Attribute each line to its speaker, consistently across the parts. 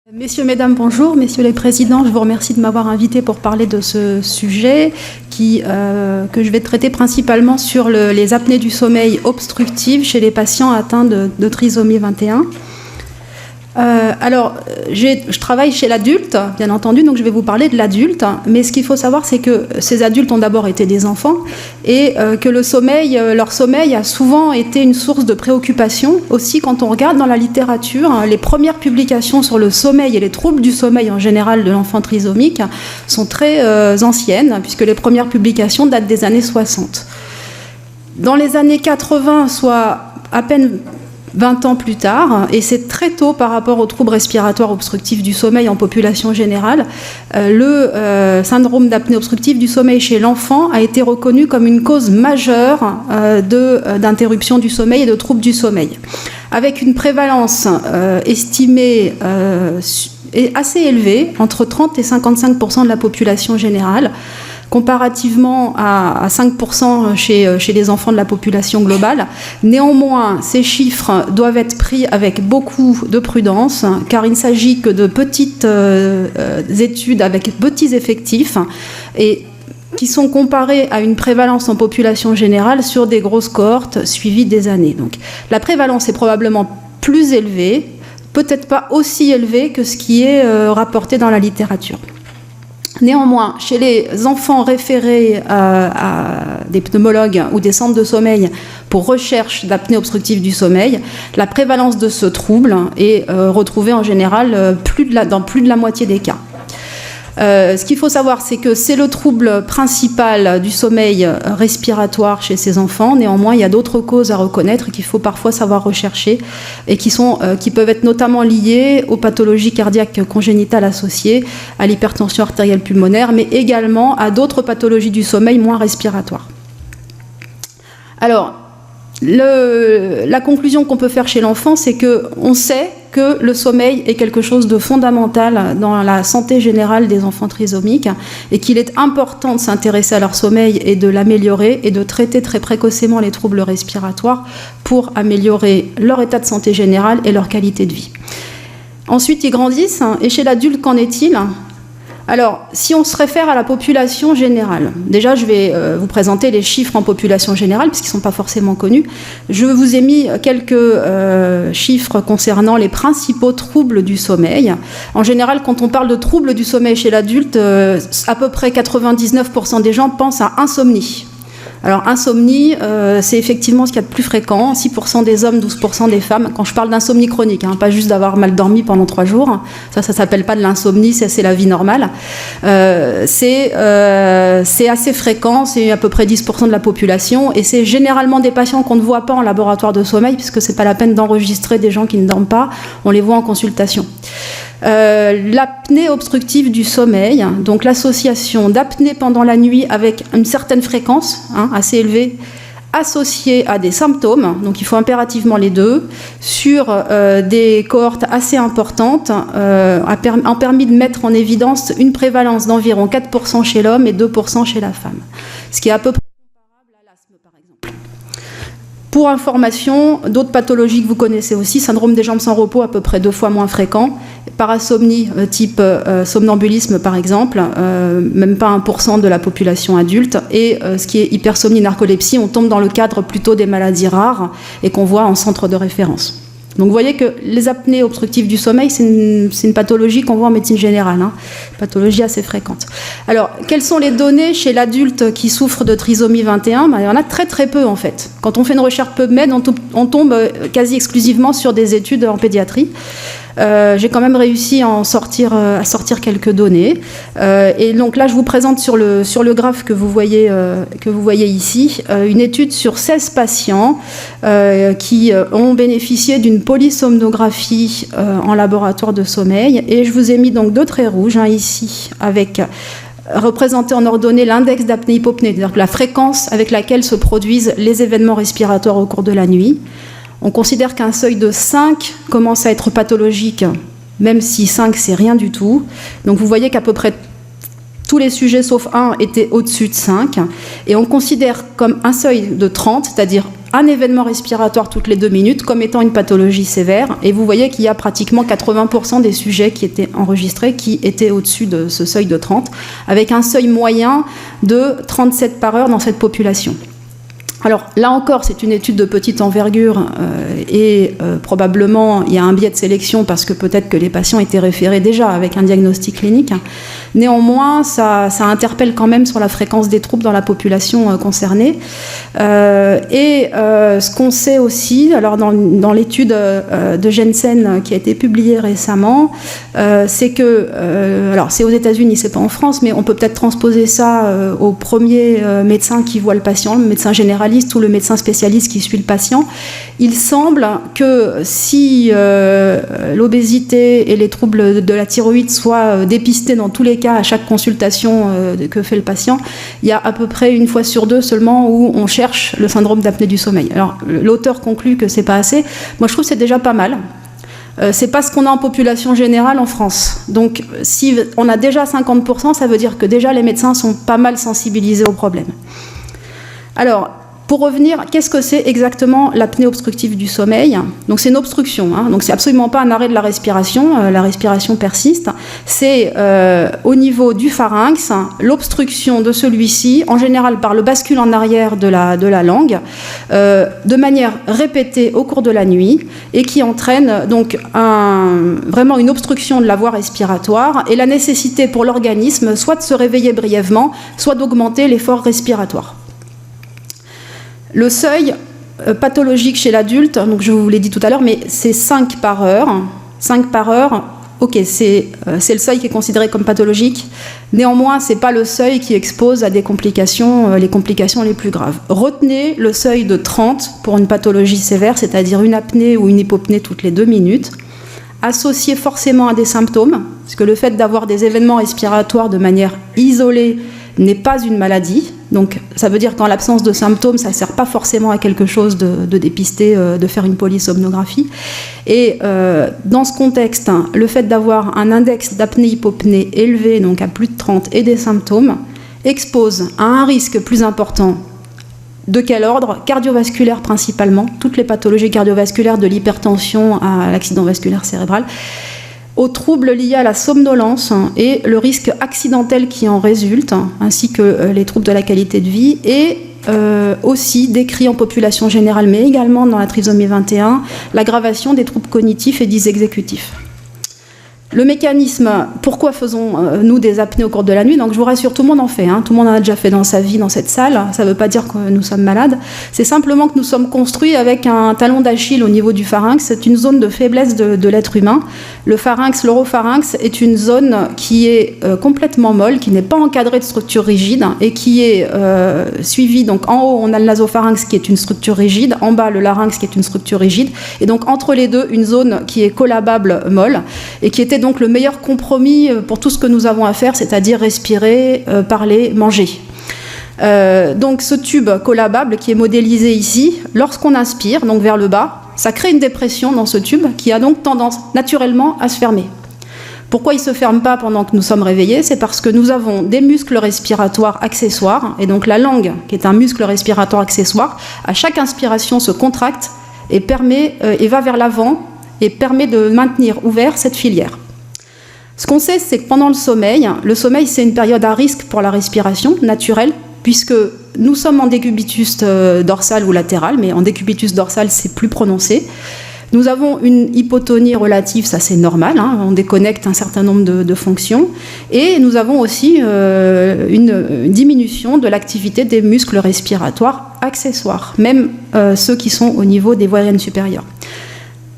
Speaker 1: Messieurs, mesdames, bonjour. Messieurs les présidents, je vous remercie de m'avoir invité pour parler de ce sujet que je vais traiter principalement sur les apnées du sommeil obstructives chez les patients atteints de trisomie 21. Je travaille chez l'adulte, bien entendu, donc je vais vous parler de l'adulte. Mais ce qu'il faut savoir, c'est que ces adultes ont d'abord été des enfants et que leur sommeil a souvent été une source de préoccupation. Aussi, quand on regarde dans la littérature, les premières publications sur le sommeil et les troubles du sommeil en général de l'enfant trisomique sont très anciennes, puisque les premières publications datent des années 60. Dans les années 80, soit à peine 20 ans plus tard, et c'est très tôt par rapport aux troubles respiratoires obstructifs du sommeil en population générale, le syndrome d'apnée obstructive du sommeil chez l'enfant a été reconnu comme une cause majeure d'interruption du sommeil et de troubles du sommeil, avec une prévalence estimée assez élevée, entre 30 et 55% de la population générale, comparativement à 5% chez les enfants de la population globale. Néanmoins, ces chiffres doivent être pris avec beaucoup de prudence, car il ne s'agit que de petites études avec petits effectifs et qui sont comparées à une prévalence en population générale sur des grosses cohortes suivies des années. Donc, la prévalence est probablement plus élevée, peut-être pas aussi élevée que ce qui est rapporté dans la littérature. Néanmoins, chez les enfants référés à des pneumologues ou des centres de sommeil pour recherche d'apnée obstructive du sommeil, la prévalence de ce trouble est retrouvée en général dans plus de la moitié des cas. Ce qu'il faut savoir, c'est que c'est le trouble principal du sommeil respiratoire chez ces enfants. Néanmoins, il y a d'autres causes à reconnaître qu'il faut parfois savoir rechercher et qui peuvent être notamment liées aux pathologies cardiaques congénitales associées, à l'hypertension artérielle pulmonaire, mais également à d'autres pathologies du sommeil moins respiratoires. Alors, la conclusion qu'on peut faire chez l'enfant, c'est qu'on sait que le sommeil est quelque chose de fondamental dans la santé générale des enfants trisomiques et qu'il est important de s'intéresser à leur sommeil et de l'améliorer et de traiter très précocement les troubles respiratoires pour améliorer leur état de santé général et leur qualité de vie. Ensuite, ils grandissent, et chez l'adulte, qu'en est-il ? Alors, si on se réfère à la population générale, déjà je vais vous présenter les chiffres en population générale, puisqu'ils ne sont pas forcément connus. Je vous ai mis quelques chiffres concernant les principaux troubles du sommeil. En général, quand on parle de troubles du sommeil chez l'adulte, à peu près 99% des gens pensent à insomnie. Alors, insomnie, c'est effectivement ce qu'il y a de plus fréquent, 6% des hommes, 12% des femmes. Quand je parle d'insomnie chronique, pas juste d'avoir mal dormi pendant 3 jours, ça s'appelle pas de l'insomnie, c'est la vie normale. C'est assez fréquent, c'est à peu près 10% de la population, et c'est généralement des patients qu'on ne voit pas en laboratoire de sommeil, puisque c'est pas la peine d'enregistrer des gens qui ne dorment pas, on les voit en consultation. L'apnée obstructive du sommeil, donc l'association d'apnée pendant la nuit avec une certaine fréquence assez élevée, associée à des symptômes, donc il faut impérativement les deux, sur des cohortes assez importantes, ont permis de mettre en évidence une prévalence d'environ 4% chez l'homme et 2% chez la femme, ce qui est à peu près comparable à l'asthme par exemple. Pour information, d'autres pathologies que vous connaissez aussi, syndrome des jambes sans repos à peu près 2 fois moins fréquent, parasomnie type somnambulisme par exemple, même pas 1% de la population adulte, et ce qui est hypersomnie, narcolepsie, on tombe dans le cadre plutôt des maladies rares et qu'on voit en centre de référence. Donc vous voyez que les apnées obstructives du sommeil, c'est une pathologie qu'on voit en médecine générale, pathologie assez fréquente. Alors, quelles sont les données chez l'adulte qui souffre de trisomie 21 ? Il y en a très très peu en fait. Quand on fait une recherche PubMed, on tombe quasi exclusivement sur des études en pédiatrie. J'ai quand même réussi à sortir quelques données. Et donc là, je vous présente sur le graphe que vous voyez ici, une étude sur 16 patients qui ont bénéficié d'une polysomnographie en laboratoire de sommeil. Et je vous ai mis donc 2 traits rouges ici, avec représenté en ordonnée l'index d'apnée-hypopnée, c'est-à-dire la fréquence avec laquelle se produisent les événements respiratoires au cours de la nuit. On considère qu'un seuil de 5 commence à être pathologique, même si 5, c'est rien du tout. Donc vous voyez qu'à peu près tous les sujets, sauf un, étaient au-dessus de 5. Et on considère comme un seuil de 30, c'est-à-dire un événement respiratoire toutes les 2 minutes comme étant une pathologie sévère. Et vous voyez qu'il y a pratiquement 80% des sujets qui étaient enregistrés qui étaient au-dessus de ce seuil de 30, avec un seuil moyen de 37 par heure dans cette population. Alors là encore, c'est une étude de petite envergure et probablement il y a un biais de sélection parce que peut-être que les patients étaient référés déjà avec un diagnostic clinique. Néanmoins, ça interpelle quand même sur la fréquence des troubles dans la population concernée. Ce qu'on sait aussi, alors dans l'étude de Jensen qui a été publiée récemment, c'est que, alors c'est aux États-Unis, c'est pas en France, mais on peut peut-être transposer ça au premier médecin qui voit le patient, le médecin généraliste ou le médecin spécialiste qui suit le patient. Il semble que si l'obésité et les troubles de la thyroïde soient dépistés dans tous les cas à chaque consultation que fait le patient, il y a à peu près 1 fois sur 2 seulement où on cherche le syndrome d'apnée du sommeil. Alors l'auteur conclut que c'est pas assez. Moi je trouve que c'est déjà pas mal. C'est pas ce qu'on a en population générale en France. Donc si on a déjà 50%, ça veut dire que déjà les médecins sont pas mal sensibilisés au problème. Alors, pour revenir, qu'est-ce que c'est exactement l'apnée obstructive du sommeil? Donc c'est une obstruction, hein. Donc c'est absolument pas un arrêt de la respiration persiste. C'est au niveau du pharynx, l'obstruction de celui-ci, en général par le bascule en arrière de la langue, de manière répétée au cours de la nuit, et qui entraîne donc vraiment une obstruction de la voie respiratoire et la nécessité pour l'organisme soit de se réveiller brièvement, soit d'augmenter l'effort respiratoire. Le seuil pathologique chez l'adulte, donc je vous l'ai dit tout à l'heure, mais c'est 5 par heure. 5 par heure, ok, c'est le seuil qui est considéré comme pathologique. Néanmoins, ce n'est pas le seuil qui expose à des complications, les complications les plus graves. Retenez le seuil de 30 pour une pathologie sévère, c'est-à-dire une apnée ou une hypopnée toutes les 2 minutes, associé forcément à des symptômes, parce que le fait d'avoir des événements respiratoires de manière isolée n'est pas une maladie. Donc ça veut dire qu'en l'absence de symptômes, ça ne sert pas forcément à quelque chose de dépister, de faire une polysomnographie. Et dans ce contexte, le fait d'avoir un index d'apnée-hypopnée élevé, donc à plus de 30, et des symptômes, expose à un risque plus important. De quel ordre? Cardiovasculaire principalement, toutes les pathologies cardiovasculaires, de l'hypertension à l'accident vasculaire cérébral, aux troubles liés à la somnolence et le risque accidentel qui en résulte, ainsi que les troubles de la qualité de vie, et aussi décrit en population générale, mais également dans la trisomie 21, l'aggravation des troubles cognitifs et dysexécutifs. Le mécanisme, pourquoi faisons-nous des apnées au cours de la nuit? Donc je vous rassure, tout le monde en fait, hein. Tout le monde en a déjà fait dans sa vie, dans cette salle. Ça ne veut pas dire que nous sommes malades. C'est simplement que nous sommes construits avec un talon d'Achille au niveau du pharynx. C'est une zone de faiblesse de l'être humain. Le pharynx, l'oropharynx, est une zone qui est complètement molle, qui n'est pas encadrée de structure rigide et qui est suivie. Donc en haut, on a le nasopharynx qui est une structure rigide, en bas, le larynx qui est une structure rigide. Et donc entre les deux, une zone qui est collabable, molle, et qui était donc le meilleur compromis pour tout ce que nous avons à faire, c'est-à-dire respirer, parler, manger. Donc ce tube collabable qui est modélisé ici, lorsqu'on inspire, donc vers le bas, ça crée une dépression dans ce tube qui a donc tendance naturellement à se fermer. Pourquoi il ne se ferme pas pendant que nous sommes réveillés? C'est parce que nous avons des muscles respiratoires accessoires, et donc la langue, qui est un muscle respiratoire accessoire, à chaque inspiration se contracte et va vers l'avant et permet de maintenir ouvert cette filière. Ce qu'on sait, c'est que pendant le sommeil, c'est une période à risque pour la respiration naturelle, puisque nous sommes en décubitus dorsal ou latéral, mais en décubitus dorsal, c'est plus prononcé. Nous avons une hypotonie relative, ça c'est normal, hein, on déconnecte un certain nombre de fonctions, et nous avons aussi une diminution de l'activité des muscles respiratoires accessoires, même ceux qui sont au niveau des voies aériennes supérieures.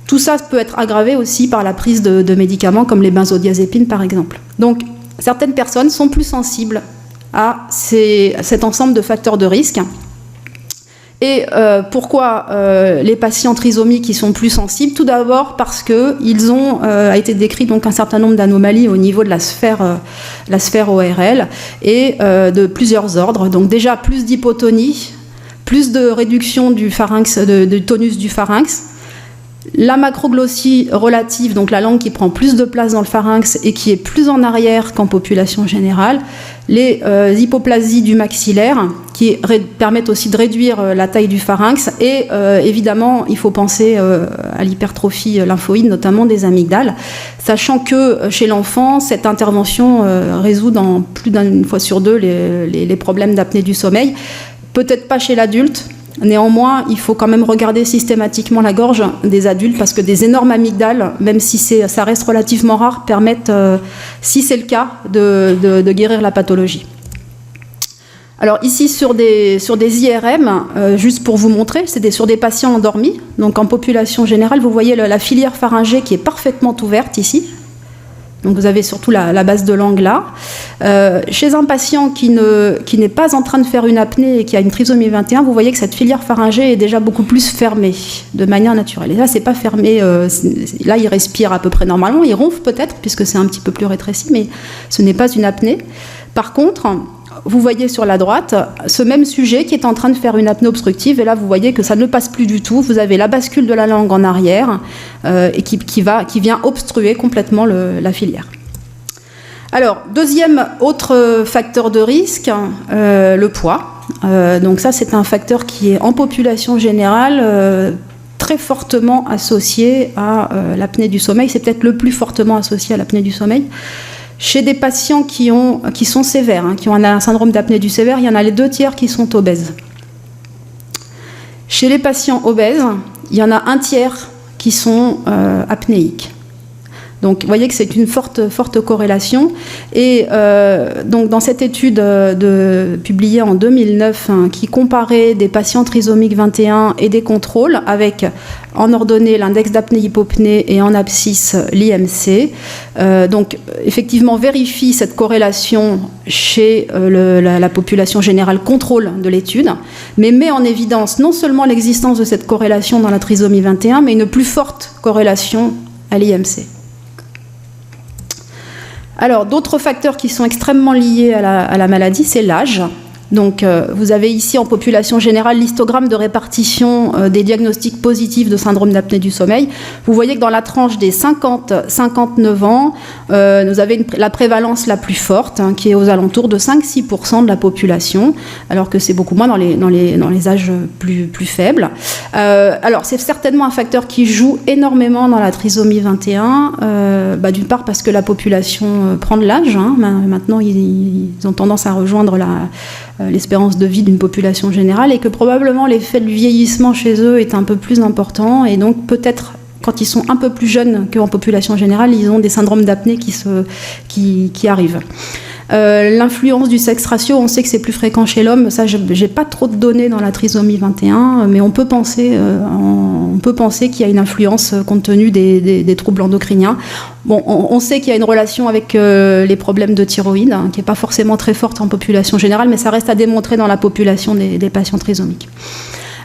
Speaker 1: Tout ça peut être aggravé aussi par la prise de médicaments comme les benzodiazépines par exemple. Donc certaines personnes sont plus sensibles à cet ensemble de facteurs de risque. Et pourquoi les patients trisomiques qui sont plus sensibles? Tout d'abord parce qu'ils ont a été décrit donc un certain nombre d'anomalies au niveau de la sphère ORL et de plusieurs ordres. Donc déjà plus d'hypotonie, plus de réduction du pharynx, du tonus du pharynx. La macroglossie relative, donc la langue qui prend plus de place dans le pharynx et qui est plus en arrière qu'en population générale, les hypoplasies du maxillaire qui permettent aussi de réduire la taille du pharynx et évidemment il faut penser à l'hypertrophie lymphoïde, notamment des amygdales, sachant que chez l'enfant cette intervention résout dans plus d'une fois sur deux les problèmes d'apnée du sommeil, peut-être pas chez l'adulte. Néanmoins, il faut quand même regarder systématiquement la gorge des adultes parce que des énormes amygdales, même si ça reste relativement rare, permettent, si c'est le cas, de guérir la pathologie. Alors ici, sur des IRM, juste pour vous montrer, c'est sur des patients endormis. Donc en population générale, vous voyez la filière pharyngée qui est parfaitement ouverte ici. Donc vous avez surtout la base de langue là. Chez un patient qui n'est pas en train de faire une apnée et qui a une trisomie 21, vous voyez que cette filière pharyngée est déjà beaucoup plus fermée, de manière naturelle. Et là, c'est pas fermé. Là, il respire à peu près normalement. Il ronfle peut-être, puisque c'est un petit peu plus rétréci, mais ce n'est pas une apnée. Par contre, vous voyez sur la droite ce même sujet qui est en train de faire une apnée obstructive, et là vous voyez que ça ne passe plus du tout. Vous avez la bascule de la langue en arrière et qui vient obstruer complètement la filière. Alors, autre facteur de risque, le poids. Donc ça, c'est un facteur qui est en population générale très fortement associé à l'apnée du sommeil. C'est peut-être le plus fortement associé à l'apnée du sommeil. Chez des patients qui sont sévères, qui ont un syndrome d'apnée du sévère, il y en a les 2/3 qui sont obèses. Chez les patients obèses, il y en a 1/3 qui sont apnéiques. Donc, vous voyez que c'est une forte corrélation. Et donc, dans cette étude publiée en 2009, qui comparait des patients trisomiques 21 et des contrôles avec, en ordonnée, l'index d'apnée-hypopnée et en abscisse l'IMC, donc, effectivement, vérifie cette corrélation chez la population générale contrôle de l'étude, mais met en évidence non seulement l'existence de cette corrélation dans la trisomie 21, mais une plus forte corrélation à l'IMC. Alors, d'autres facteurs qui sont extrêmement liés à la maladie, c'est l'âge. Donc, vous avez ici en population générale l'histogramme de répartition des diagnostics positifs de syndrome d'apnée du sommeil. Vous voyez que dans la tranche des 50-59 ans, nous avez la prévalence la plus forte, qui est aux alentours de 5-6% de la population, alors que c'est beaucoup moins dans les âges plus faibles. Alors, c'est certainement un facteur qui joue énormément dans la trisomie 21, d'une part parce que la population prend de l'âge. Maintenant, ils ont tendance à rejoindre l'espérance de vie d'une population générale, et que probablement l'effet du vieillissement chez eux est un peu plus important, et donc peut-être quand ils sont un peu plus jeunes qu'en population générale, ils ont des syndromes d'apnée qui arrivent. L'influence du sexe ratio, on sait que c'est plus fréquent chez l'homme. Ça, j'ai pas trop de données dans la trisomie 21, mais on peut penser qu'il y a une influence compte tenu des troubles endocriniens. Bon, on sait qu'il y a une relation avec les problèmes de thyroïde, qui n'est pas forcément très forte en population générale, mais ça reste à démontrer dans la population des patients trisomiques.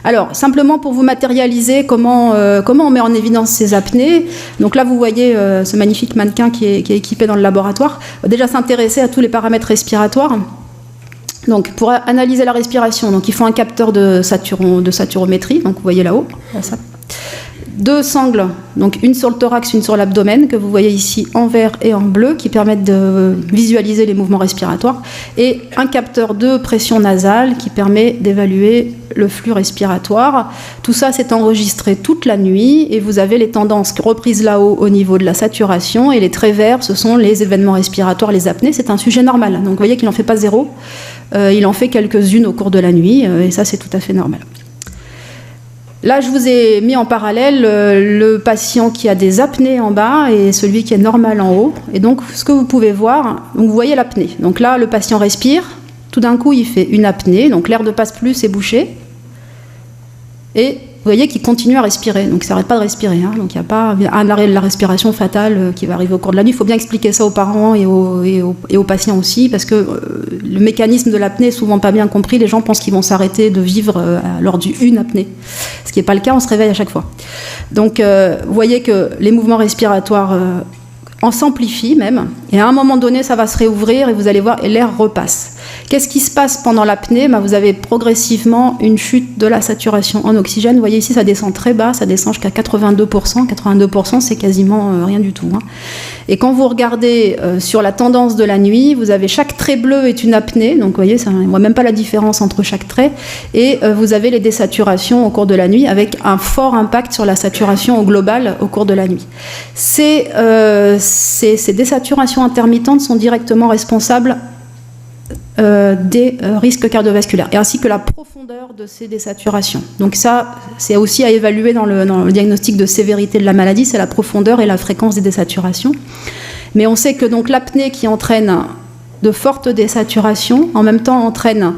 Speaker 1: Alors, simplement pour vous matérialiser comment on met en évidence ces apnées. Donc là, vous voyez ce magnifique mannequin qui est équipé dans le laboratoire. On va déjà s'intéresser à tous les paramètres respiratoires. Donc, pour analyser la respiration, donc, ils font un capteur de saturométrie. Donc, vous voyez là-haut. Ça. 2 sangles, donc une sur le thorax, une sur l'abdomen, que vous voyez ici en vert et en bleu, qui permettent de visualiser les mouvements respiratoires, et un capteur de pression nasale qui permet d'évaluer le flux respiratoire. Tout ça, c'est enregistré toute la nuit, et vous avez les tendances reprises là-haut au niveau de la saturation, et les traits verts, ce sont les événements respiratoires, les apnées. C'est un sujet normal. Donc vous voyez qu'il n'en fait pas 0, il en fait quelques-unes au cours de la nuit, et ça, c'est tout à fait normal. Là, je vous ai mis en parallèle le patient qui a des apnées en bas et celui qui est normal en haut. Et donc, ce que vous pouvez voir, donc vous voyez l'apnée. Donc là, le patient respire. Tout d'un coup, il fait une apnée. Donc l'air ne passe plus, c'est bouché. Et vous voyez qu'il continue à respirer. Donc, il ne s'arrête pas de respirer. Donc, il n'y a pas un arrêt de la respiration fatale qui va arriver au cours de la nuit. Il faut bien expliquer ça aux parents et aux patients aussi, parce que le mécanisme de l'apnée est souvent pas bien compris. Les gens pensent qu'ils vont s'arrêter de vivre lors d'une apnée. Ce qui n'est pas le cas, on se réveille à chaque fois. Donc, vous voyez que les mouvements respiratoires en s'amplifient même. Et à un moment donné, ça va se réouvrir et vous allez voir, et l'air repasse. Qu'est-ce qui se passe pendant l'apnée? Vous avez progressivement une chute de la saturation en oxygène. Vous voyez ici, ça descend très bas, ça descend jusqu'à 82%. 82%, c'est quasiment rien du tout. Et quand vous regardez sur la tendance de la nuit, vous avez chaque trait bleu est une apnée. Donc vous voyez, on ne voit même pas la différence entre chaque trait. Et vous avez les désaturations au cours de la nuit avec un fort impact sur la saturation au global au cours de la nuit. Ces désaturations intermittentes sont directement responsables des risques cardiovasculaires, et ainsi que la profondeur de ces désaturations. Donc ça, c'est aussi à évaluer dans le diagnostic de sévérité de la maladie, c'est la profondeur et la fréquence des désaturations. Mais on sait que donc l'apnée qui entraîne de fortes désaturations, en même temps entraîne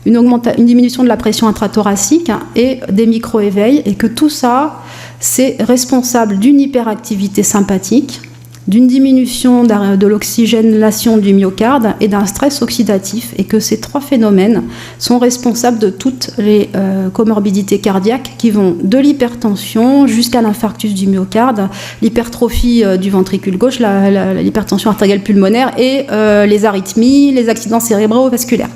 Speaker 1: une diminution de la pression intrathoracique et des micro-éveils, et que tout ça, c'est responsable d'une hyperactivité sympathique, d'une diminution de l'oxygénation du myocarde et d'un stress oxydatif, et que ces trois phénomènes sont responsables de toutes les comorbidités cardiaques qui vont de l'hypertension jusqu'à l'infarctus du myocarde, l'hypertrophie du ventricule gauche, l'hypertension artérielle pulmonaire et les arythmies, les accidents cérébrovasculaires.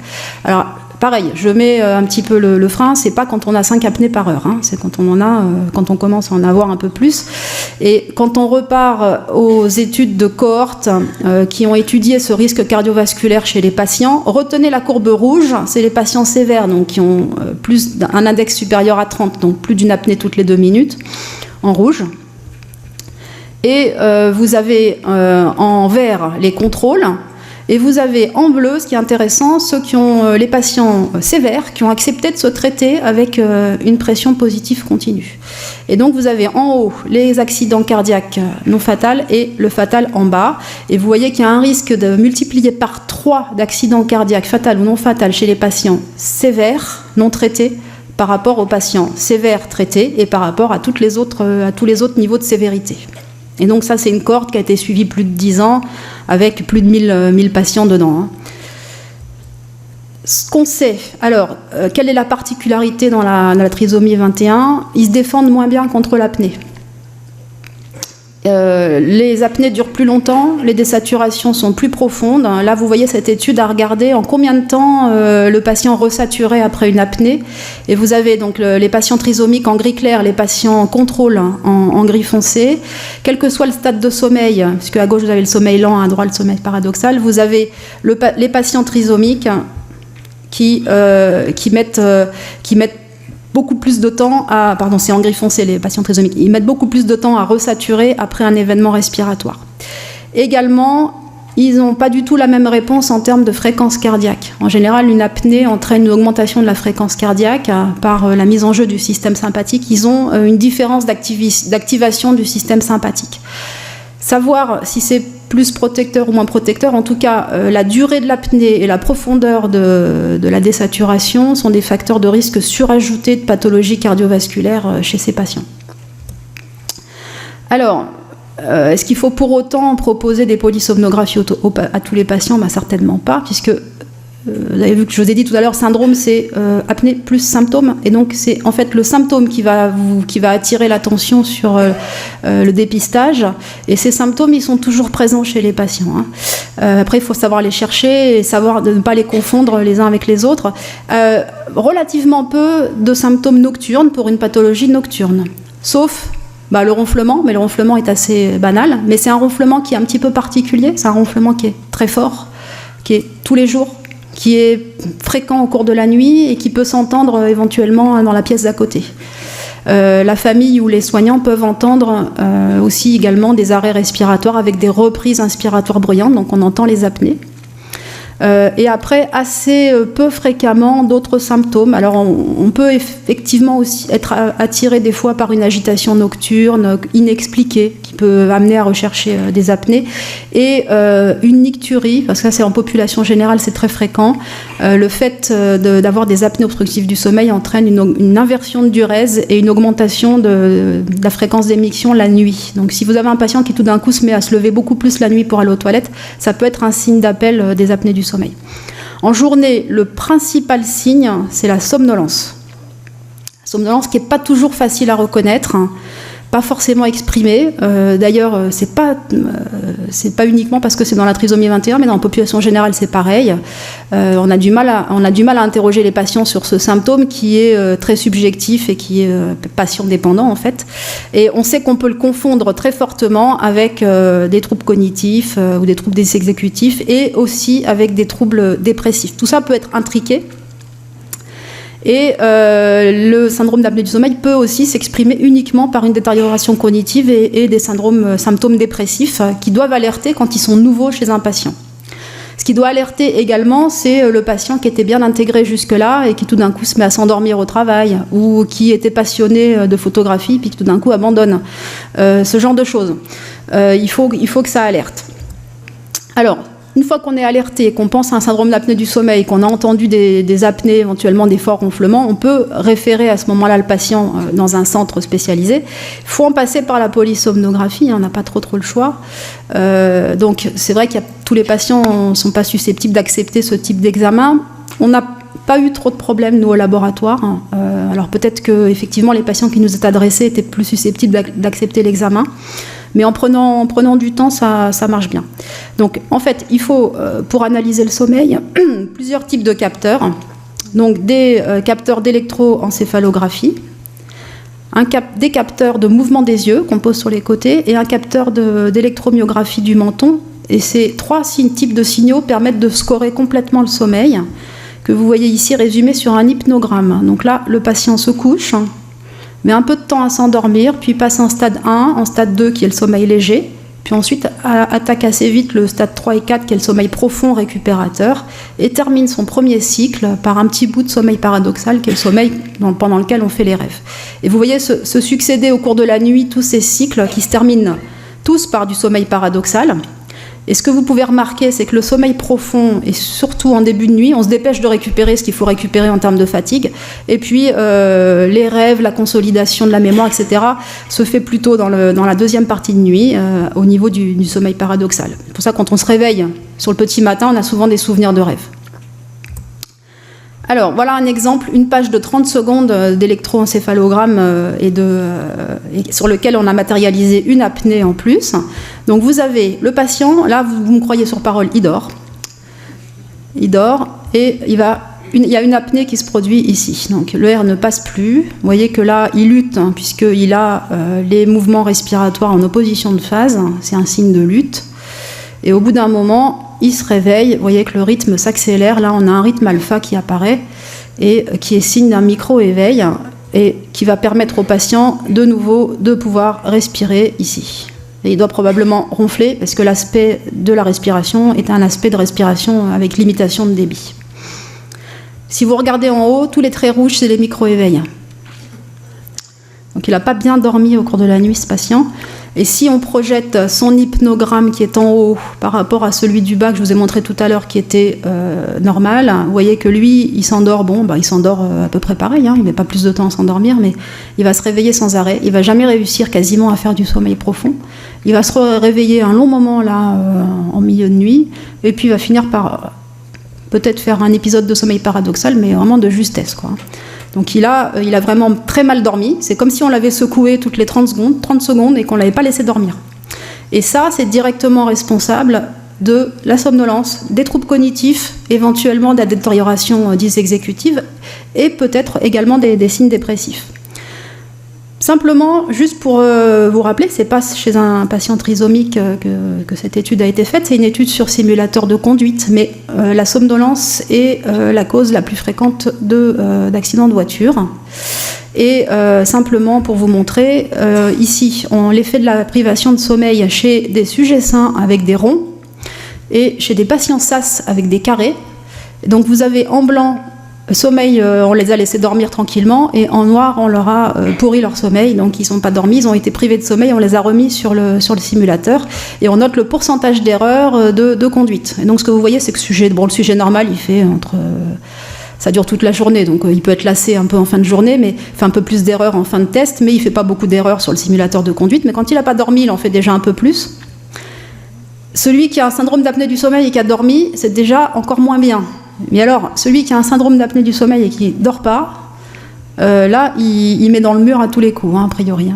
Speaker 1: Alors, pareil, je mets un petit peu le frein, c'est pas quand on a 5 apnées par heure, c'est quand on commence à en avoir un peu plus. Et quand on repart aux études de cohorte qui ont étudié ce risque cardiovasculaire chez les patients, retenez la courbe rouge, c'est les patients sévères, donc qui ont un index supérieur à 30, donc plus d'une apnée toutes les 2 minutes, en rouge. Et vous avez en vert les contrôles. Et vous avez en bleu, ce qui est intéressant, les patients sévères qui ont accepté de se traiter avec une pression positive continue. Et donc vous avez en haut les accidents cardiaques non fatals et le fatal en bas. Et vous voyez qu'il y a un risque de multiplier par 3 d'accidents cardiaques fatals ou non fatals chez les patients sévères non traités par rapport aux patients sévères traités et par rapport à tous les autres niveaux de sévérité. Et donc ça, c'est une cohorte qui a été suivie plus de 10 ans, avec plus de 1000 patients dedans. Ce qu'on sait, alors, quelle est la particularité dans la trisomie 21? Ils se défendent moins bien contre l'apnée. Les apnées durent plus longtemps, les désaturations sont plus profondes. Là, vous voyez, cette étude a regardé en combien de temps le patient resaturait après une apnée. Et vous avez donc les patients trisomiques en gris clair, les patients en contrôle en gris foncé. Quel que soit le stade de sommeil, puisque à gauche vous avez le sommeil lent, à droite le sommeil paradoxal, vous avez les patients trisomiques qui mettent beaucoup plus de temps c'est en gris foncé les patients trisomiques, ils mettent beaucoup plus de temps à resaturer après un événement respiratoire. Également, ils n'ont pas du tout la même réponse en termes de fréquence cardiaque. En général, une apnée entraîne une augmentation de la fréquence cardiaque par la mise en jeu du système sympathique. Ils ont une différence d'activation du système sympathique. Savoir si c'est plus protecteur ou moins protecteur, en tout cas, la durée de l'apnée et la profondeur de la désaturation sont des facteurs de risque surajoutés de pathologies cardiovasculaires chez ces patients. Alors, est-ce qu'il faut pour autant proposer des polysomnographies à tous les patients? Certainement pas, puisque vous avez vu que je vous ai dit tout à l'heure, syndrome, c'est apnée plus symptôme, et donc c'est en fait le symptôme qui va attirer l'attention sur le dépistage, et ces symptômes, ils sont toujours présents chez les patients. Après, il faut savoir les chercher et savoir de ne pas les confondre les uns avec les autres. Relativement peu de symptômes nocturnes pour une pathologie nocturne, sauf le ronflement, mais le ronflement est assez banal, mais c'est un ronflement qui est un petit peu particulier, c'est un ronflement qui est très fort, qui est tous les jours, qui est fréquent au cours de la nuit et qui peut s'entendre éventuellement dans la pièce d'à côté. La famille ou les soignants peuvent entendre aussi également des arrêts respiratoires avec des reprises inspiratoires bruyantes, donc on entend les apnées. Et après, assez peu fréquemment, d'autres symptômes. Alors, on peut effectivement aussi être attiré des fois par une agitation nocturne inexpliquée qui peut amener à rechercher des apnées. Et une nicturie, parce que ça, c'est en population générale, c'est très fréquent. Le fait d'avoir des apnées obstructives du sommeil entraîne une inversion de diurèse et une augmentation de la fréquence d'émission la nuit. Donc, si vous avez un patient qui tout d'un coup se met à se lever beaucoup plus la nuit pour aller aux toilettes, ça peut être un signe d'appel des apnées du sommeil. En journée, le principal signe, c'est la somnolence. La somnolence qui n'est pas toujours facile à reconnaître, pas forcément exprimé. D'ailleurs, c'est pas uniquement parce que c'est dans la trisomie 21, mais dans la population générale, c'est pareil. On a du mal à interroger les patients sur ce symptôme qui est très subjectif et qui est patient dépendant en fait. Et on sait qu'on peut le confondre très fortement avec des troubles cognitifs ou des troubles exécutifs et aussi avec des troubles dépressifs. Tout ça peut être intriqué. Et le syndrome d'apnée du sommeil peut aussi s'exprimer uniquement par une détérioration cognitive et des symptômes dépressifs qui doivent alerter quand ils sont nouveaux chez un patient. Ce qui doit alerter également, c'est le patient qui était bien intégré jusque-là et qui tout d'un coup se met à s'endormir au travail ou qui était passionné de photographie puis qui tout d'un coup abandonne. Ce genre de choses. Il faut que ça alerte. Alors, une fois qu'on est alerté, qu'on pense à un syndrome d'apnée du sommeil, qu'on a entendu des apnées, éventuellement des forts ronflements, on peut référer à ce moment-là le patient dans un centre spécialisé. Il faut en passer par la polysomnographie, on n'a pas trop le choix. Donc c'est vrai que tous les patients ne sont pas susceptibles d'accepter ce type d'examen. On n'a pas eu trop de problèmes, nous, au laboratoire. Alors peut-être que effectivement les patients qui nous étaient adressés étaient plus susceptibles d'accepter l'examen. Mais en prenant du temps, ça marche bien. Donc, en fait, il faut, pour analyser le sommeil, plusieurs types de capteurs. Donc, des capteurs d'électroencéphalographie, des capteurs de mouvement des yeux qu'on pose sur les côtés et un capteur d'électromyographie du menton. Et ces trois types de signaux permettent de scorer complètement le sommeil, que vous voyez ici résumé sur un hypnogramme. Donc là, le patient se couche, met un peu de temps à s'endormir, puis passe en stade 1, en stade 2 qui est le sommeil léger, puis ensuite attaque assez vite le stade 3 et 4 qui est le sommeil profond récupérateur, et termine son premier cycle par un petit bout de sommeil paradoxal qui est le sommeil pendant lequel on fait les rêves. Et vous voyez se succéder au cours de la nuit tous ces cycles qui se terminent tous par du sommeil paradoxal. Et ce que vous pouvez remarquer, c'est que le sommeil profond, et surtout en début de nuit, on se dépêche de récupérer ce qu'il faut récupérer en termes de fatigue. Et puis, les rêves, la consolidation de la mémoire, etc., se fait plutôt dans la deuxième partie de nuit, au niveau du sommeil paradoxal. C'est pour ça que quand on se réveille sur le petit matin, on a souvent des souvenirs de rêve. Alors, voilà un exemple, une page de 30 secondes d'électroencéphalogramme sur lequel on a matérialisé une apnée en plus. Donc, vous avez le patient, là, vous me croyez sur parole, il dort. Il dort et il y a une apnée qui se produit ici. Donc, le air ne passe plus. Vous voyez que là, il lutte, puisqu'il a les mouvements respiratoires en opposition de phase. C'est un signe de lutte. Et au bout d'un moment, il se réveille, vous voyez que le rythme s'accélère, là on a un rythme alpha qui apparaît et qui est signe d'un micro-éveil et qui va permettre au patient de nouveau de pouvoir respirer ici. Et il doit probablement ronfler parce que l'aspect de la respiration est un aspect de respiration avec limitation de débit. Si vous regardez en haut, tous les traits rouges c'est les micro-éveils. Donc il n'a pas bien dormi au cours de la nuit ce patient. Et si on projette son hypnogramme qui est en haut par rapport à celui du bas que je vous ai montré tout à l'heure qui était normal, vous voyez que lui, il s'endort, il s'endort à peu près pareil, il met pas plus de temps à s'endormir, mais il va se réveiller sans arrêt, il va jamais réussir quasiment à faire du sommeil profond, il va se réveiller un long moment là, en milieu de nuit, et puis il va finir par peut-être faire un épisode de sommeil paradoxal, mais vraiment de justesse, quoi. Donc il a vraiment très mal dormi. C'est comme si on l'avait secoué toutes les 30 secondes et qu'on ne l'avait pas laissé dormir. Et ça, c'est directement responsable de la somnolence, des troubles cognitifs, éventuellement de la détérioration dysexécutive et peut-être également des signes dépressifs. Simplement, juste pour vous rappeler, c'est pas chez un patient trisomique que cette étude a été faite, c'est une étude sur simulateur de conduite, mais la somnolence est la cause la plus fréquente d'accidents de voiture. Et simplement pour vous montrer, ici, l'effet de la privation de sommeil chez des sujets sains avec des ronds et chez des patients SAS avec des carrés. Donc vous avez en blanc sommeil, on les a laissés dormir tranquillement, et en noir, on leur a pourri leur sommeil, donc ils n'ont pas dormi, ils ont été privés de sommeil, on les a remis sur le simulateur, et on note le pourcentage d'erreurs de conduite. Et donc ce que vous voyez, c'est que le sujet normal, il fait ça dure toute la journée, donc il peut être lassé un peu en fin de journée, mais il fait un peu plus d'erreurs en fin de test, mais il ne fait pas beaucoup d'erreurs sur le simulateur de conduite, mais quand il n'a pas dormi, il en fait déjà un peu plus. Celui qui a un syndrome d'apnée du sommeil et qui a dormi, c'est déjà encore moins bien. Mais alors, celui qui a un syndrome d'apnée du sommeil et qui ne dort pas, là, il met dans le mur à tous les coups, a priori.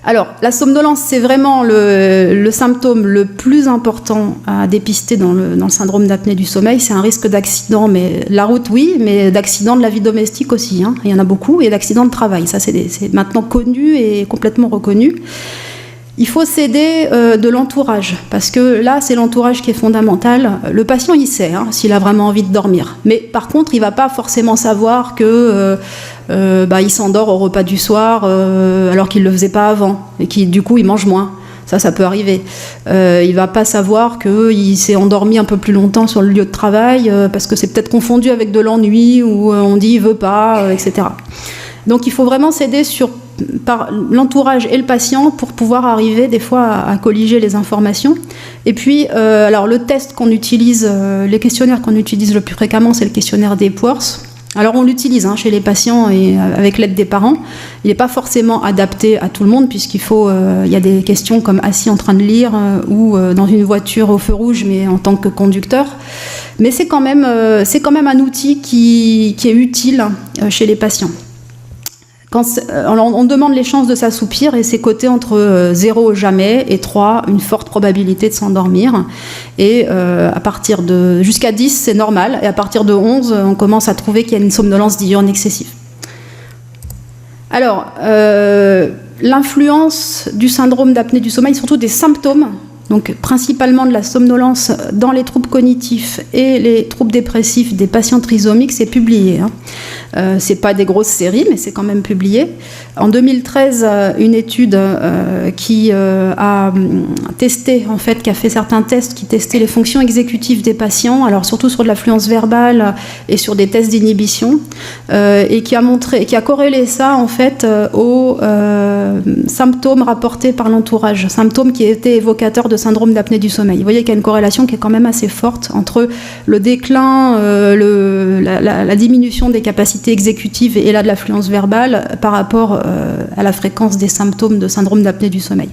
Speaker 1: Alors, la somnolence, c'est vraiment le symptôme le plus important à dépister dans le syndrome d'apnée du sommeil. C'est un risque d'accident, mais la route, oui, mais d'accident de la vie domestique aussi. Hein. Il y en a beaucoup, et d'accident de travail. Ça, c'est maintenant connu et complètement reconnu. Il faut s'aider de l'entourage, parce que là, c'est l'entourage qui est fondamental. Le patient, il sait s'il a vraiment envie de dormir. Mais par contre, il ne va pas forcément savoir que il s'endort au repas du soir alors qu'il ne le faisait pas avant, et qui du coup, il mange moins. Ça peut arriver. Il ne va pas savoir qu'il s'est endormi un peu plus longtemps sur le lieu de travail, parce que c'est peut-être confondu avec de l'ennui, ou on dit il ne veut pas, etc. Donc il faut vraiment s'aider par l'entourage et le patient pour pouvoir arriver des fois à colliger les informations. Et puis, alors le test qu'on utilise, les questionnaires qu'on utilise le plus fréquemment, c'est le questionnaire d'Epworth. Alors on l'utilise chez les patients et avec l'aide des parents. Il n'est pas forcément adapté à tout le monde, puisqu'il y a des questions comme assis en train de lire ou dans une voiture au feu rouge, mais en tant que conducteur. Mais c'est quand même un outil qui est utile chez les patients. On demande les chances de s'assoupir, et c'est coté entre 0 jamais et 3, une forte probabilité de s'endormir. Et à partir de jusqu'à 10, c'est normal, et à partir de 11, on commence à trouver qu'il y a une somnolence diurne excessive. Alors, l'influence du syndrome d'apnée du sommeil, surtout des symptômes, donc principalement de la somnolence dans les troubles cognitifs et les troubles dépressifs des patients trisomiques, c'est publié. C'est pas des grosses séries, mais c'est quand même publié. En 2013, une étude qui a testé, en fait, qui a fait certains tests, qui testaient les fonctions exécutives des patients, alors surtout sur de l'affluence verbale et sur des tests d'inhibition, et qui a corrélé ça, en fait, aux symptômes rapportés par l'entourage, symptômes qui étaient évocateurs de syndrome d'apnée du sommeil. Vous voyez qu'il y a une corrélation qui est quand même assez forte entre le déclin, la diminution des capacités exécutives et là de l'affluence verbale par rapport à la fréquence des symptômes de syndrome d'apnée du sommeil.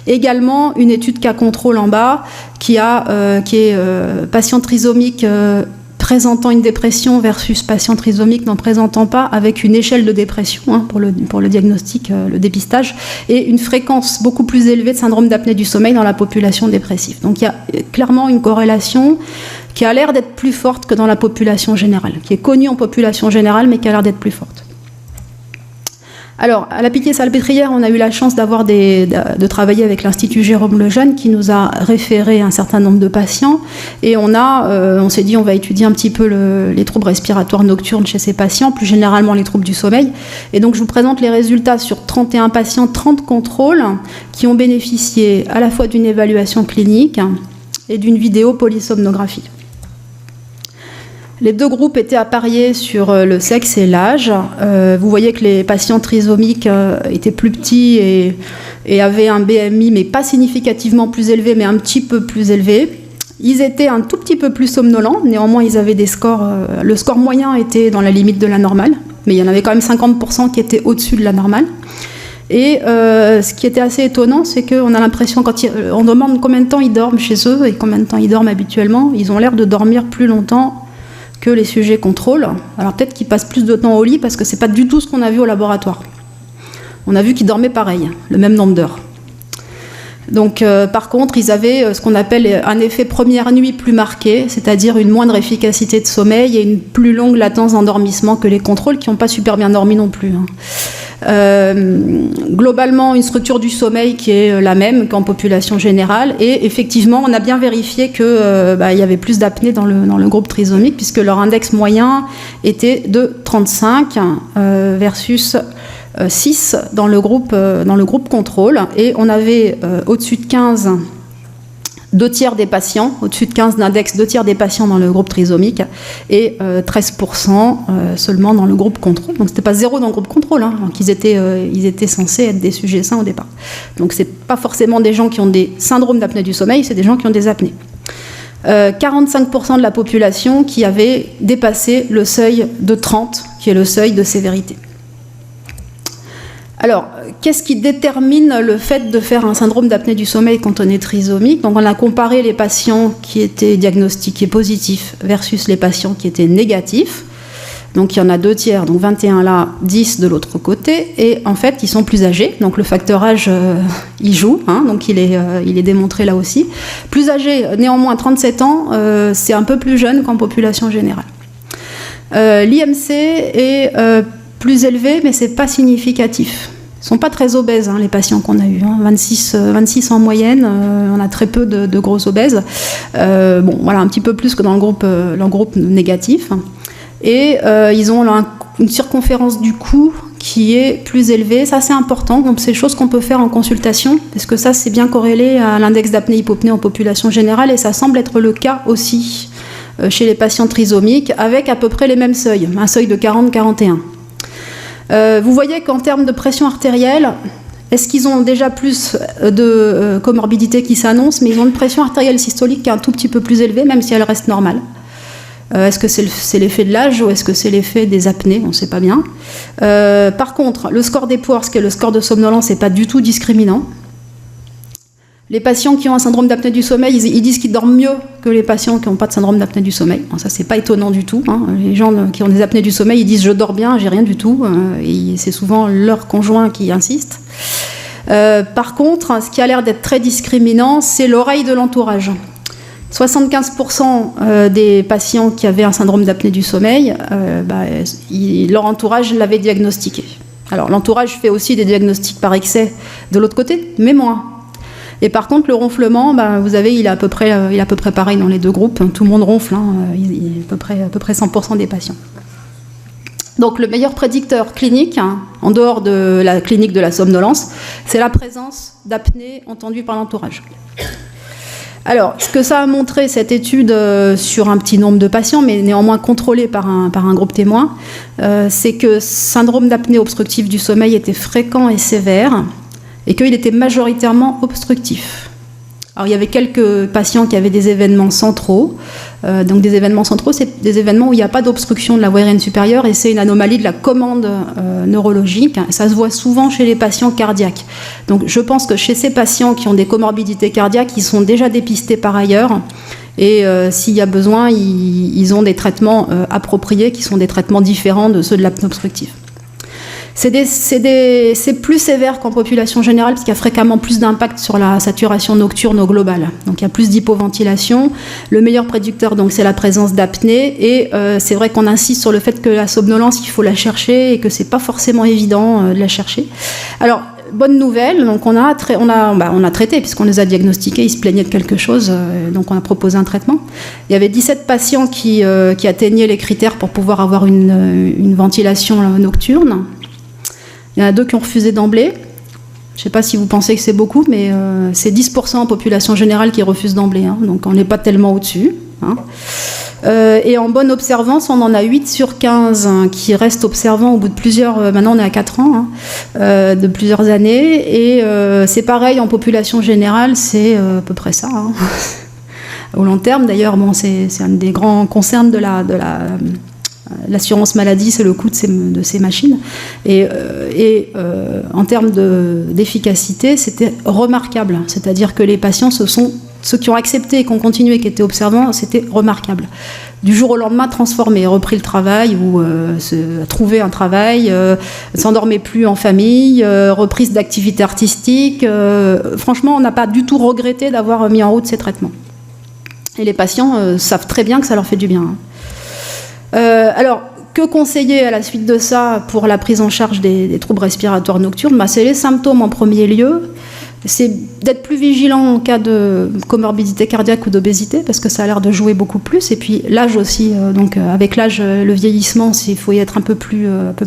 Speaker 1: Également, une étude cas contrôle en bas qui est patient trisomique présentant une dépression versus patient trisomique n'en présentant pas, avec une échelle de dépression pour le diagnostic, le dépistage, et une fréquence beaucoup plus élevée de syndrome d'apnée du sommeil dans la population dépressive. Donc il y a clairement une corrélation qui a l'air d'être plus forte que dans la population générale, qui est connue en population générale, mais qui a l'air d'être plus forte. Alors, à la Pitié-Salpêtrière, on a eu la chance de travailler avec l'Institut Jérôme Lejeune, qui nous a référé un certain nombre de patients, et on s'est dit on va étudier un petit peu les troubles respiratoires nocturnes chez ces patients, plus généralement les troubles du sommeil. Et donc je vous présente les résultats sur 31 patients, 30 contrôles, qui ont bénéficié à la fois d'une évaluation clinique et d'une vidéo polysomnographie. Les deux groupes étaient appariés sur le sexe et l'âge. Vous voyez que les patients trisomiques étaient plus petits et avaient un BMI, mais pas significativement plus élevé, mais un petit peu plus élevé. Ils étaient un tout petit peu plus somnolents, néanmoins ils avaient des scores... le score moyen était dans la limite de la normale, mais il y en avait quand même 50% qui étaient au-dessus de la normale. Et ce qui était assez étonnant, c'est qu'on a l'impression, quand on demande combien de temps ils dorment chez eux et combien de temps ils dorment habituellement, ils ont l'air de dormir plus longtemps que les sujets contrôle. Alors peut-être qu'ils passent plus de temps au lit, parce que c'est pas du tout ce qu'on a vu au laboratoire. On a vu qu'ils dormaient pareil, le même nombre d'heures. Donc par contre, ils avaient ce qu'on appelle un effet première nuit plus marqué, c'est-à-dire une moindre efficacité de sommeil et une plus longue latence d'endormissement que les contrôles, qui n'ont pas super bien dormi non plus. Globalement, une structure du sommeil qui est la même qu'en population générale, et effectivement on a bien vérifié qu'il y avait plus d'apnée dans le groupe trisomique, puisque leur index moyen était de 35 versus 6 dans le groupe contrôle, et on avait au-dessus de 15 2 tiers des patients, au-dessus de 15 d'index, 2 tiers des patients dans le groupe trisomique et 13% seulement dans le groupe contrôle. Donc c'était pas 0 dans le groupe contrôle, donc ils étaient censés être des sujets sains au départ. Donc c'est pas forcément des gens qui ont des syndromes d'apnée du sommeil, c'est des gens qui ont des apnées. 45% de la population qui avait dépassé le seuil de 30, qui est le seuil de sévérité. Alors, qu'est-ce qui détermine le fait de faire un syndrome d'apnée du sommeil quand on est trisomique? Donc, on a comparé les patients qui étaient diagnostiqués positifs versus les patients qui étaient négatifs. Donc il y en a 2 tiers, donc 21 là, 10 de l'autre côté. Et en fait, ils sont plus âgés. Donc le facteur âge, il joue. Donc il est démontré là aussi. Plus âgés, néanmoins 37 ans, c'est un peu plus jeune qu'en population générale. L'IMC est plus élevé, mais c'est pas significatif. Ils ne sont pas très obèses, les patients qu'on a eus. 26 en moyenne, on a très peu de gros obèses. Voilà, un petit peu plus que dans le groupe négatif. Et ils ont une circonférence du cou qui est plus élevée. Ça, c'est important. Donc, c'est des choses qu'on peut faire en consultation, parce que ça, c'est bien corrélé à l'index d'apnée-hypopnée en population générale, et ça semble être le cas aussi chez les patients trisomiques, avec à peu près les mêmes seuils, un seuil de 40-41. Vous voyez qu'en termes de pression artérielle, est-ce qu'ils ont déjà plus de comorbidités qui s'annoncent, mais ils ont une pression artérielle systolique qui est un tout petit peu plus élevée, même si elle reste normale. Est-ce que c'est l'effet de l'âge ou est-ce que c'est l'effet des apnées? On ne sait pas bien. Par contre, le score d'Epworth, qui est le score de somnolence, n'est pas du tout discriminant. Les patients qui ont un syndrome d'apnée du sommeil, ils disent qu'ils dorment mieux que les patients qui n'ont pas de syndrome d'apnée du sommeil. Alors ça, c'est pas étonnant du tout. Les gens qui ont des apnées du sommeil, ils disent « je dors bien, j'ai rien du tout ». Et c'est souvent leur conjoint qui insiste. Par contre, ce qui a l'air d'être très discriminant, c'est l'oreille de l'entourage. 75% des patients qui avaient un syndrome d'apnée du sommeil, leur entourage l'avait diagnostiqué. Alors l'entourage fait aussi des diagnostics par excès de l'autre côté, mais moins. Et par contre, le ronflement, vous avez, il est à peu près pareil dans les deux groupes. Tout le monde ronfle, il est à peu près 100% des patients. Donc le meilleur prédicteur clinique, en dehors de la clinique de la somnolence, c'est la présence d'apnée entendue par l'entourage. Alors, ce que ça a montré, cette étude, sur un petit nombre de patients, mais néanmoins contrôlée par un groupe témoin, c'est que syndrome d'apnée obstructive du sommeil était fréquent et sévère, et qu'il était majoritairement obstructif. Alors, il y avait quelques patients qui avaient des événements centraux. Donc, des événements centraux, c'est des événements où il n'y a pas d'obstruction de la voie aérienne supérieure, et c'est une anomalie de la commande neurologique. Ça se voit souvent chez les patients cardiaques. Donc, je pense que chez ces patients qui ont des comorbidités cardiaques, ils sont déjà dépistés par ailleurs. Et s'il y a besoin, ils ont des traitements appropriés, qui sont des traitements différents de ceux de l'apnée obstructive. C'est plus sévère qu'en population générale, parce qu'il y a fréquemment plus d'impact sur la saturation nocturne au global. Donc il y a plus d'hypoventilation. Le meilleur prédicteur, donc, c'est la présence d'apnée. Et c'est vrai qu'on insiste sur le fait que la somnolence, il faut la chercher, et que c'est pas forcément évident de la chercher. Alors, bonne nouvelle, donc on a traité, puisqu'on les a diagnostiqués, ils se plaignaient de quelque chose, donc on a proposé un traitement. Il y avait 17 patients qui atteignaient les critères pour pouvoir avoir une ventilation nocturne. Il y en a 2 qui ont refusé d'emblée. Je ne sais pas si vous pensez que c'est beaucoup, mais c'est 10% en population générale qui refusent d'emblée. Donc on n'est pas tellement au-dessus. Et en bonne observance, on en a 8 sur 15 qui restent observants au bout de plusieurs... maintenant, on est à 4 ans, de plusieurs années. Et c'est pareil, en population générale, c'est à peu près ça. Au long terme, d'ailleurs, c'est un des grands concerns de l'assurance maladie, c'est le coût de ces machines. Et en termes d'efficacité, c'était remarquable. C'est-à-dire que les patients, ceux qui ont accepté et qui ont continué, qui étaient observants, c'était remarquable. Du jour au lendemain, transformé, repris le travail ou trouvé un travail, ne s'endormait plus en famille, reprise d'activité artistique. Franchement, on n'a pas du tout regretté d'avoir mis en route ces traitements. Et les patients savent très bien que ça leur fait du bien. Alors, que conseiller à la suite de ça pour la prise en charge des troubles respiratoires nocturnes? C'est les symptômes en premier lieu. C'est d'être plus vigilant en cas de comorbidité cardiaque ou d'obésité, parce que ça a l'air de jouer beaucoup plus. Et puis l'âge aussi, donc avec l'âge, le vieillissement, il faut y être un peu plus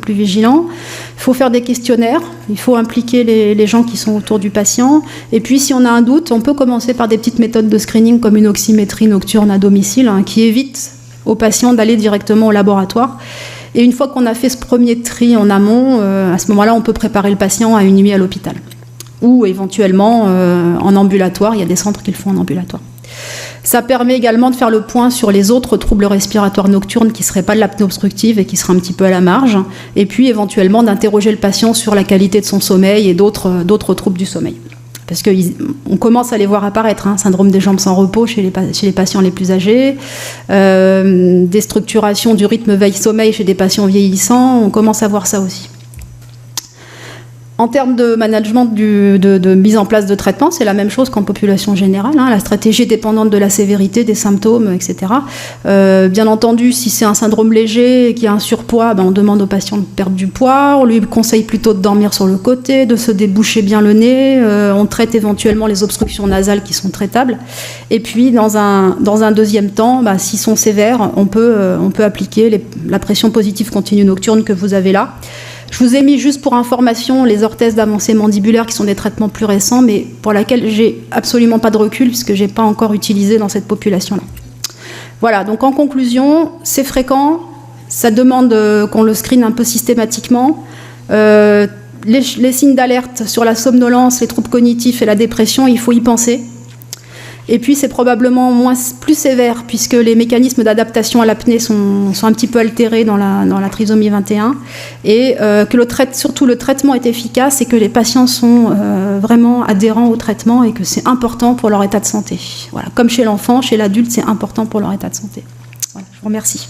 Speaker 1: vigilant. Il faut faire des questionnaires, il faut impliquer les gens qui sont autour du patient. Et puis si on a un doute, on peut commencer par des petites méthodes de screening comme une oxymétrie nocturne à domicile, qui évite aux patients d'aller directement au laboratoire. Et une fois qu'on a fait ce premier tri en amont, à ce moment-là, on peut préparer le patient à une nuit à l'hôpital. Ou éventuellement en ambulatoire, il y a des centres qui le font en ambulatoire. Ça permet également de faire le point sur les autres troubles respiratoires nocturnes qui ne seraient pas de l'apnée obstructive et qui seraient un petit peu à la marge, et puis éventuellement d'interroger le patient sur la qualité de son sommeil et d'autres troubles du sommeil. parce qu'on commence à les voir apparaître, hein, syndrome des jambes sans repos chez les patients les plus âgés, déstructuration du rythme veille-sommeil chez des patients vieillissants, on commence à voir ça aussi. En termes de management de mise en place de traitement, c'est la même chose qu'en population générale. Hein. La stratégie est dépendante de la sévérité des symptômes, etc. Bien entendu, si c'est un syndrome léger et qu'il y a un surpoids, on demande au patient de perdre du poids. On lui conseille plutôt de dormir sur le côté, de se déboucher bien le nez. On traite éventuellement les obstructions nasales qui sont traitables. Et puis, dans un deuxième temps, s'ils sont sévères, on peut appliquer la pression positive continue nocturne que vous avez là. Je vous ai mis juste pour information les orthèses d'avancée mandibulaire qui sont des traitements plus récents, mais pour lesquels j'ai absolument pas de recul puisque j'ai pas encore utilisé dans cette population-là. Voilà, donc en conclusion, c'est fréquent, ça demande qu'on le screen un peu systématiquement. Les signes d'alerte sur la somnolence, les troubles cognitifs et la dépression, il faut y penser. Et puis c'est probablement plus sévère puisque les mécanismes d'adaptation à l'apnée sont un petit peu altérés dans la trisomie 21 et que surtout le traitement est efficace et que les patients sont vraiment adhérents au traitement et que c'est important pour leur état de santé. Voilà, comme chez l'enfant, chez l'adulte, c'est important pour leur état de santé. Voilà, je vous remercie.